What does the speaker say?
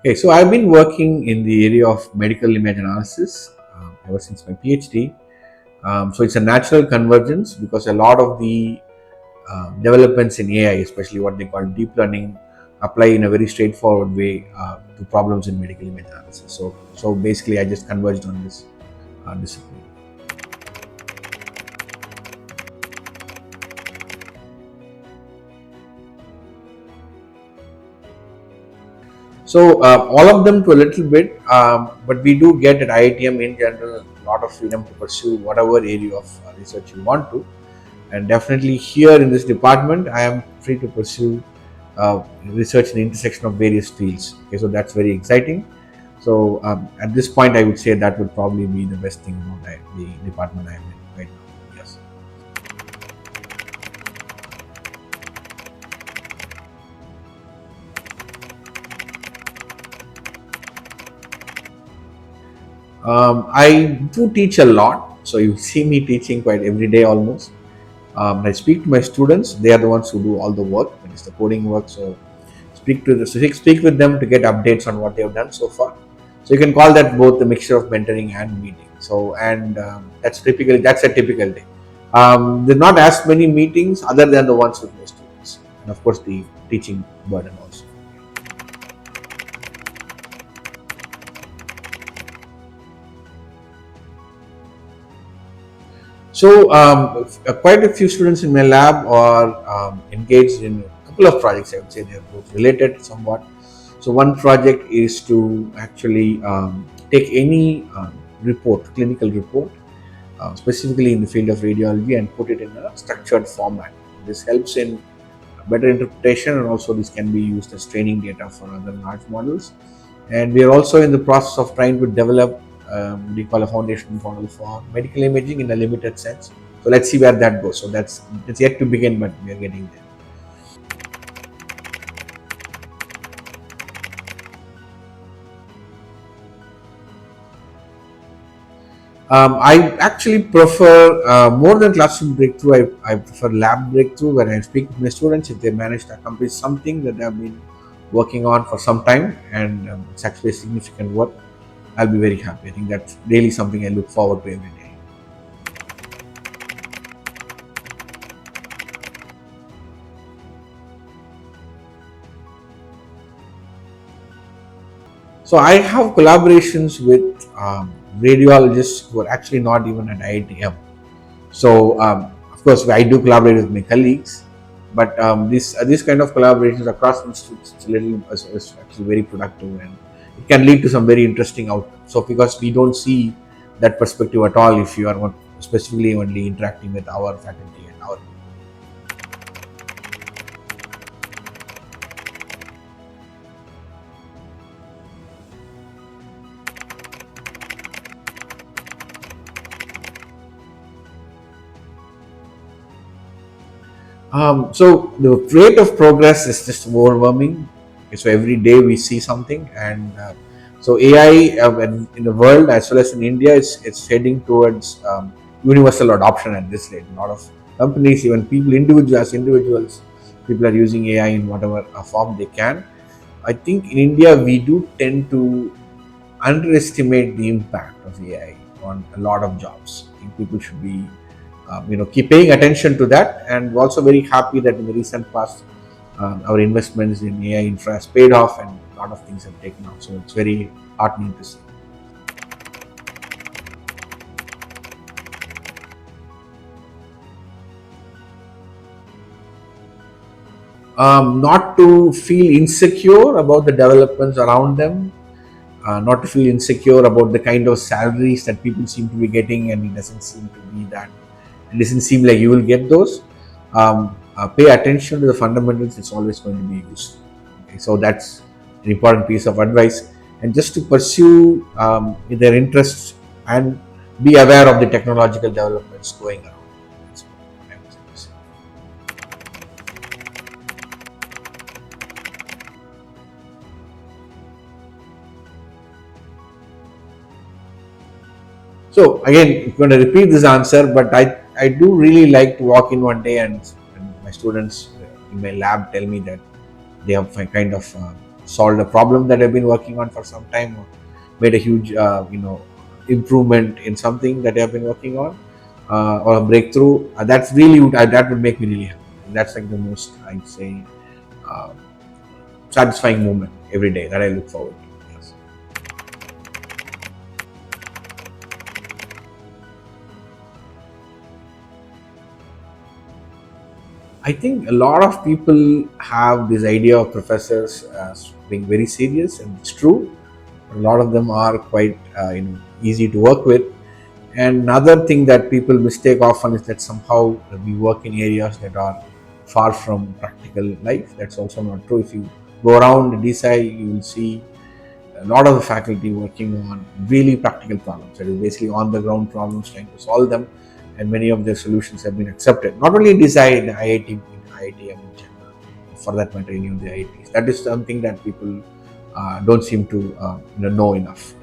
Okay, so I've been working in the area of medical image analysis ever since my PhD. So it's a natural convergence because a lot of the developments in AI, especially what they call deep learning, apply in a very straightforward way to problems in medical image analysis. So basically, I just converged on this discipline. So all of them to a little bit, but we do get at IITM in general a lot of freedom to pursue whatever area of research you want to. And definitely here in this department, I am free to pursue research in the intersection of various fields. Okay, so that's very exciting. So at this point, I would say that would probably be the best thing about the department I am in right now. Yes. I do teach a lot, so you see me teaching quite every day almost. I speak to my students; they are the ones who do all the work, that is the coding work. So speak with them to get updates on what they have done so far. So you can call that both a mixture of mentoring and meeting. So and that's a typical day. There are not as many meetings other than the ones with my students, and of course the teaching burden also. So quite a few students in my lab are engaged in a couple of projects. I would say they are both related somewhat. So one project is to actually take any clinical report, specifically in the field of radiology, and put it in a structured format. This helps in better interpretation, and also this can be used as training data for other large models. And we are also in the process of trying to develop we call a foundation model for medical imaging in a limited sense. So let's see where that goes. So it's yet to begin, but we are getting there. I actually prefer more than classroom breakthrough. I prefer lab breakthrough, where I speak with my students if they manage to accomplish something that they have been working on for some time, and it's actually significant work. I'll be very happy. I think that's really something I look forward to every day. So I have collaborations with radiologists who are actually not even at IITM. So of course I do collaborate with my colleagues, but this kind of collaborations across institutes is actually very productive, and it can lead to some very interesting outcomes. So because we don't see that perspective at all if you are not specifically only interacting with our faculty and our people. So the rate of progress is just overwhelming. Okay, so every day we see something, and so AI in the world as well as in India, it's heading towards universal adoption at this rate. A lot of companies, even people, individuals, people are using AI in whatever form they can. I think in India we do tend to underestimate the impact of AI on a lot of jobs. I think people should be keep paying attention to that, and we're also very happy that in the recent past our investments in AI infra has paid off, and a lot of things have taken off. So it's very heartening to see. Not to feel insecure about the developments around them, not to feel insecure about the kind of salaries that people seem to be getting, and it doesn't seem to be that. It doesn't seem like you will get those. Pay attention to the fundamentals; it's always going to be useful. Okay, so that's an important piece of advice, and just to pursue their interests and be aware of the technological developments going around. That's what I would say. So again, I'm going to repeat this answer, but I do really like to walk in one day and my students in my lab tell me that they have kind of solved a problem that I've been working on for some time, or made a huge improvement in something that I've been working on, or a breakthrough. That's really that would make me really happy. That's like the most, I'd say, uh, satisfying moment every day that I look forward to. Yes. I think a lot of people have this idea of professors as being very serious, and it's true. A lot of them are quite easy to work with. And another thing that people mistake often is that somehow we work in areas that are far from practical life. That's also not true. If you go around DSI, you will see a lot of the faculty working on really practical problems. That is basically on the ground problems, trying to solve them, and many of their solutions have been accepted. Not only in DSI, in IIT, IITM in general, for that matter, any of the IITs. That is something that people don't seem to know enough.